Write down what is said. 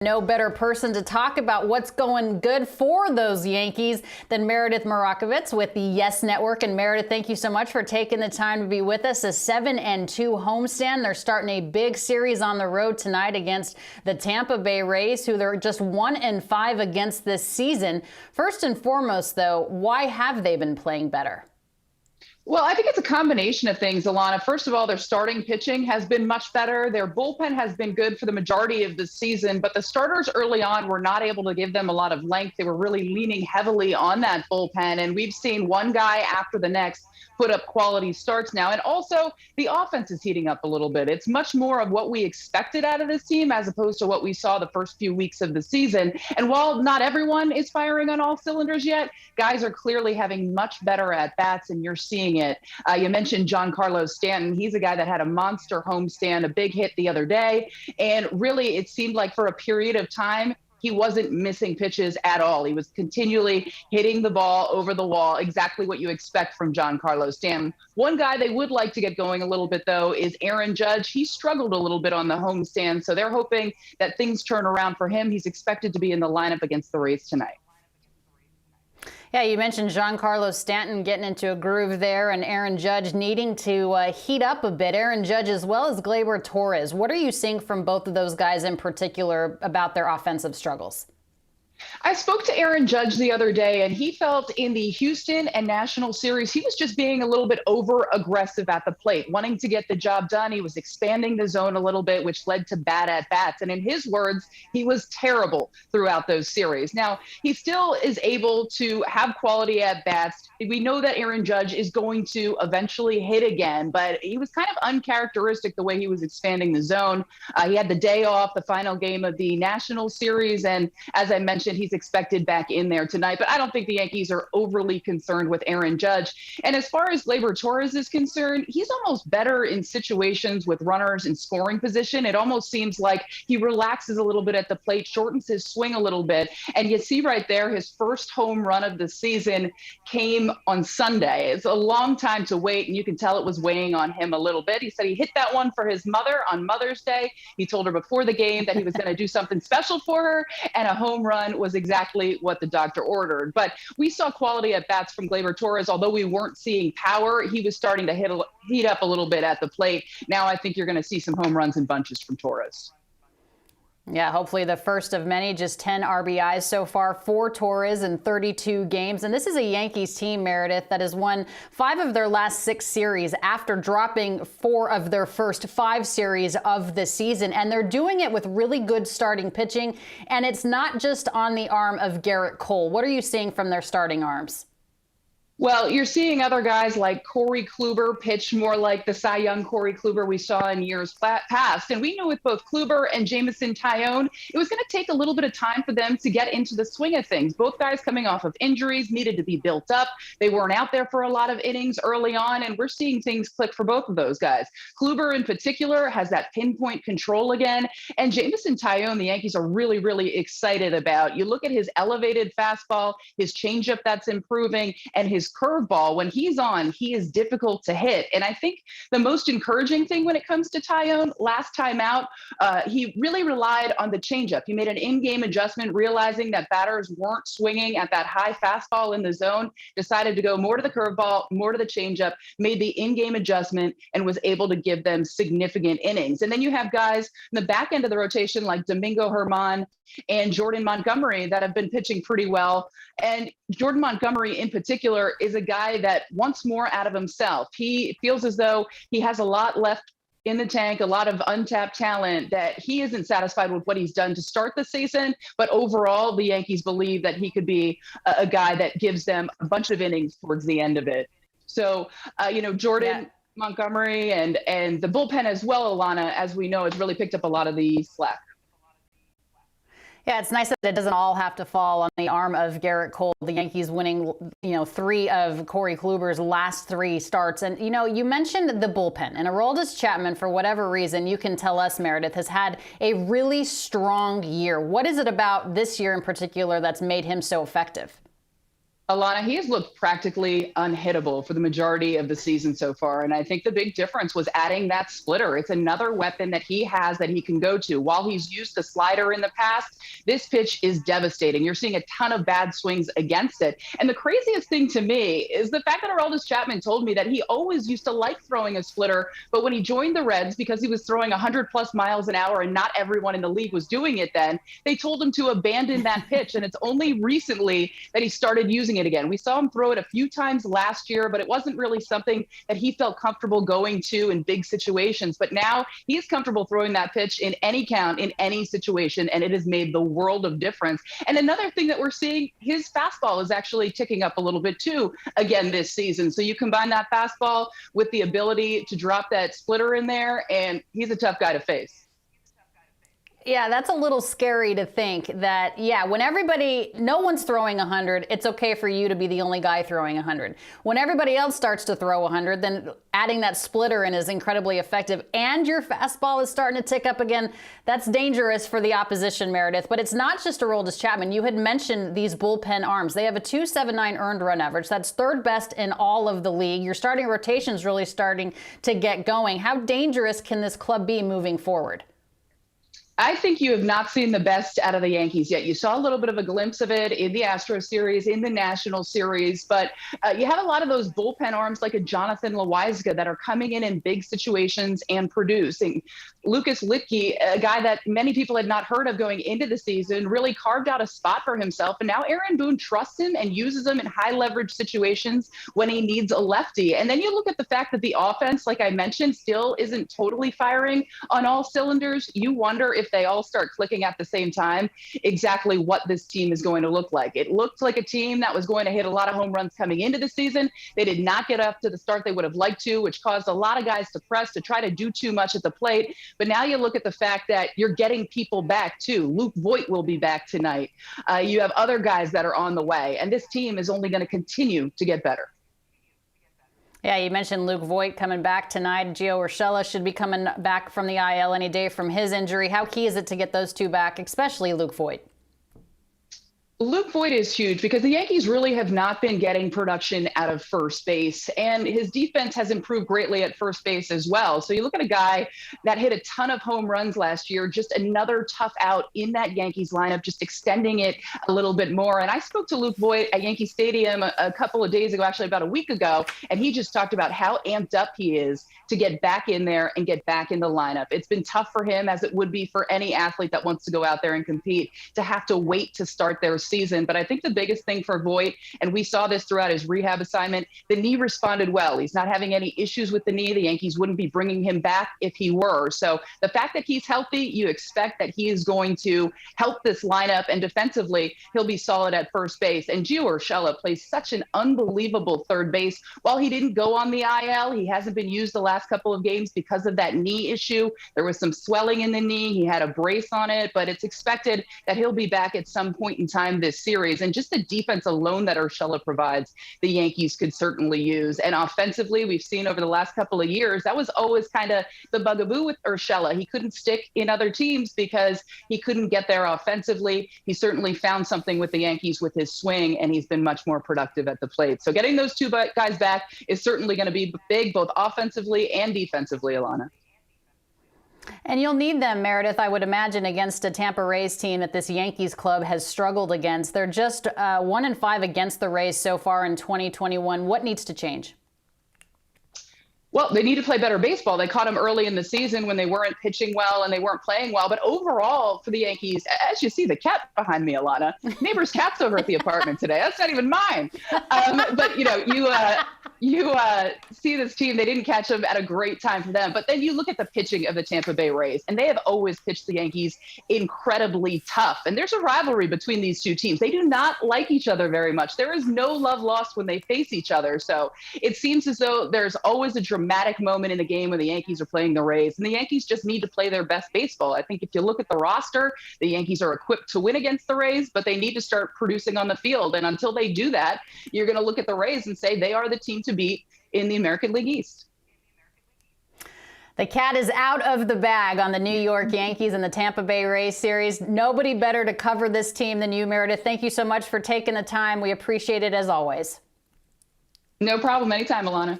No better person to talk about what's going good for those Yankees than Meredith Marakovits with the Yes Network. And Meredith, thank you so much for taking the time to be with us. A 7-2 homestand. They're starting a big series on the road tonight against the Tampa Bay Rays, who they're just 1-5 against this season. First and foremost, though, why have they been playing better? Well, I think it's a combination of things, Alana. First of all, their starting pitching has been much better. Their bullpen has been good for the majority of the season, but the starters early on were not able to give them a lot of length. They were really leaning heavily on that bullpen, and we've seen one guy after the next put up quality starts now. And also, the offense is heating up a little bit. It's much more of what we expected out of this team as opposed to what we saw the first few weeks of the season. And while not everyone is firing on all cylinders yet, guys are clearly having much better at-bats, and you're seeing it. You mentioned Giancarlo Stanton. He's a guy that had a monster homestand, a big hit the other day. And really, it seemed like for a period of time, he wasn't missing pitches at all. He was continually hitting the ball over the wall, exactly what you expect from Giancarlo Stanton. One guy they would like to get going a little bit, though, is Aaron Judge. He struggled a little bit on the homestand, so they're hoping that things turn around for him. He's expected to be in the lineup against the Rays tonight. Yeah, you mentioned Giancarlo Stanton getting into a groove there and Aaron Judge needing to heat up a bit. Aaron Judge as well as Gleyber Torres. What are you seeing from both of those guys in particular about their offensive struggles? I spoke to Aaron Judge the other day, and he felt in the Houston and National Series, he was just being a little bit over aggressive at the plate, wanting to get the job done. He was expanding the zone a little bit, which led to bad at-bats. And in his words, he was terrible throughout those series. Now, he still is able to have quality at-bats. We know that Aaron Judge is going to eventually hit again, but he was kind of uncharacteristic the way he was expanding the zone. He had the day off, the final game of the National Series, and as I mentioned, he's expected back in there tonight, but I don't think the Yankees are overly concerned with Aaron Judge. And as far as Gleyber Torres is concerned, he's almost better in situations with runners in scoring position. It almost seems like he relaxes a little bit at the plate, shortens his swing a little bit. And you see right there, his first home run of the season came on Sunday. It's a long time to wait, and you can tell it was weighing on him a little bit. He said he hit that one for his mother on Mother's Day. He told her before the game that he was going to do something special for her, and a home run was exactly what the doctor ordered. But we saw quality at bats from Gleyber Torres. Although we weren't seeing power, he was starting to heat up a little bit at the plate. Now I think you're going to see some home runs in bunches from Torres. Yeah, hopefully the first of many. Just 10 RBIs so far for Torres in 32 games. And this is a Yankees team, Meredith, that has won 5 of their last 6 series after dropping 4 of their first 5 series of the season. And they're doing it with really good starting pitching. And it's not just on the arm of Gerrit Cole. What are you seeing from their starting arms? Well, you're seeing other guys like Corey Kluber pitch more like the Cy Young Corey Kluber we saw in years past. And we knew with both Kluber and Jameson Taillon, it was going to take a little bit of time for them to get into the swing of things. Both guys coming off of injuries, needed to be built up. They weren't out there for a lot of innings early on, and we're seeing things click for both of those guys. Kluber in particular has that pinpoint control again, and Jameson Taillon, the Yankees are really, really excited about. You look at his elevated fastball, his changeup that's improving, and his curveball. When he's on, he is difficult to hit. And I think the most encouraging thing when it comes to Taillon, last time out, he really relied on the changeup. He made an in-game adjustment, realizing that batters weren't swinging at that high fastball in the zone, decided to go more to the curveball, more to the changeup, made the in-game adjustment, and was able to give them significant innings. And then you have guys in the back end of the rotation like Domingo Germán and Jordan Montgomery that have been pitching pretty well. And Jordan Montgomery in particular is a guy that wants more out of himself. He feels as though he has a lot left in the tank, a lot of untapped talent, that he isn't satisfied with what he's done to start the season. But overall, the Yankees believe that he could be a guy that gives them a bunch of innings towards the end of it. So, Jordan Montgomery and the bullpen as well, Alana, as we know, has really picked up a lot of the slack. Yeah, it's nice that it doesn't all have to fall on the arm of Gerrit Cole. The Yankees winning, 3 of Corey Kluber's last 3 starts. And, you mentioned the bullpen. And Aroldis Chapman, for whatever reason, you can tell us, Meredith, has had a really strong year. What is it about this year in particular that's made him so effective? Alana, he has looked practically unhittable for the majority of the season so far. And I think the big difference was adding that splitter. It's another weapon that he has that he can go to. While he's used the slider in the past, this pitch is devastating. You're seeing a ton of bad swings against it. And the craziest thing to me is the fact that Aroldis Chapman told me that he always used to like throwing a splitter, but when he joined the Reds, because he was throwing 100 plus miles an hour and not everyone in the league was doing it then, they told him to abandon that pitch. And it's only recently that he started using it again. We saw him throw it a few times last year, but it wasn't really something that he felt comfortable going to in big situations. But now he's comfortable throwing that pitch in any count, in any situation, and it has made the world of difference. And another thing that we're seeing, his fastball is actually ticking up a little bit too, again this season. So you combine that fastball with the ability to drop that splitter in there, and he's a tough guy to face. Yeah, that's a little scary to think that, yeah, when no one's throwing 100, it's okay for you to be the only guy throwing 100. When everybody else starts to throw 100, then adding that splitter in is incredibly effective, and your fastball is starting to tick up again. That's dangerous for the opposition, Meredith. But it's not just Aroldis Chapman. You had mentioned these bullpen arms. They have a 2.79 earned run average. That's third best in all of the league. Your starting rotation's really starting to get going. How dangerous can this club be moving forward? I think you have not seen the best out of the Yankees yet. You saw a little bit of a glimpse of it in the Astros series, in the National series, but you have a lot of those bullpen arms like a Jonathan Loaisiga that are coming in big situations and producing. Lucas Litke, a guy that many people had not heard of going into the season, really carved out a spot for himself. And now Aaron Boone trusts him and uses him in high leverage situations when he needs a lefty. And then you look at the fact that the offense, like I mentioned, still isn't totally firing on all cylinders. You wonder if they all start clicking at the same time, exactly what this team is going to look like. It looked like a team that was going to hit a lot of home runs coming into the season. They did not get up to the start they would have liked to, which caused a lot of guys to press to try to do too much at the plate. But now you look at the fact that you're getting people back too. Luke Voit will be back tonight. You have other guys that are on the way, and this team is only going to continue to get better. Yeah, you mentioned Luke Voit coming back tonight. Gio Urshela should be coming back from the IL any day from his injury. How key is it to get those two back, especially Luke Voit? Luke Voit is huge because the Yankees really have not been getting production out of first base, and his defense has improved greatly at first base as well. So you look at a guy that hit a ton of home runs last year, just another tough out in that Yankees lineup, just extending it a little bit more. And I spoke to Luke Voit at Yankee Stadium a couple of days ago, actually about a week ago, and he just talked about how amped up he is to get back in there and get back in the lineup. It's been tough for him, as it would be for any athlete that wants to go out there and compete, to have to wait to start their season. But I think the biggest thing for Voit, and we saw this throughout his rehab assignment, the knee responded well. He's not having any issues with the knee. The Yankees wouldn't be bringing him back if he were. So the fact that he's healthy, you expect that he is going to help this lineup, and defensively, he'll be solid at first base. And Gio Urshela plays such an unbelievable third base. While he didn't go on the IL, he hasn't been used the last couple of games because of that knee issue. There was some swelling in the knee. He had a brace on it, but it's expected that he'll be back at some point in time this series. And just the defense alone that Urshela provides, the Yankees could certainly use. And offensively, we've seen over the last couple of years, that was always kind of the bugaboo with Urshela. He couldn't stick in other teams because he couldn't get there offensively. He certainly found something with the Yankees with his swing, and he's been much more productive at the plate. So getting those two guys back is certainly going to be big, both offensively and defensively, Alana. And you'll need them, Meredith, I would imagine, against a Tampa Rays team that this Yankees club has struggled against. They're just 1-5 against the Rays so far in 2021. What needs to change? Well, they need to play better baseball. They caught them early in the season when they weren't pitching well and they weren't playing well. But overall, for the Yankees, as you see the cat behind me, Alana, neighbor's cat's over at the apartment today. That's not even mine. But, you see this team, they didn't catch them at a great time for them. But then you look at the pitching of the Tampa Bay Rays, and they have always pitched the Yankees incredibly tough. And there's a rivalry between these two teams. They do not like each other very much. There is no love lost when they face each other. So it seems as though there's always a dramatic moment in the game when the Yankees are playing the Rays, and the Yankees just need to play their best baseball. I think if you look at the roster, the Yankees are equipped to win against the Rays, but they need to start producing on the field. And until they do that, you're going to look at the Rays and say they are the team to beat in the American League East. The cat is out of the bag on the New York Yankees and the Tampa Bay Rays series. Nobody better to cover this team than you, Meredith. Thank you so much for taking the time. We appreciate it as always. No problem. Anytime, Alana.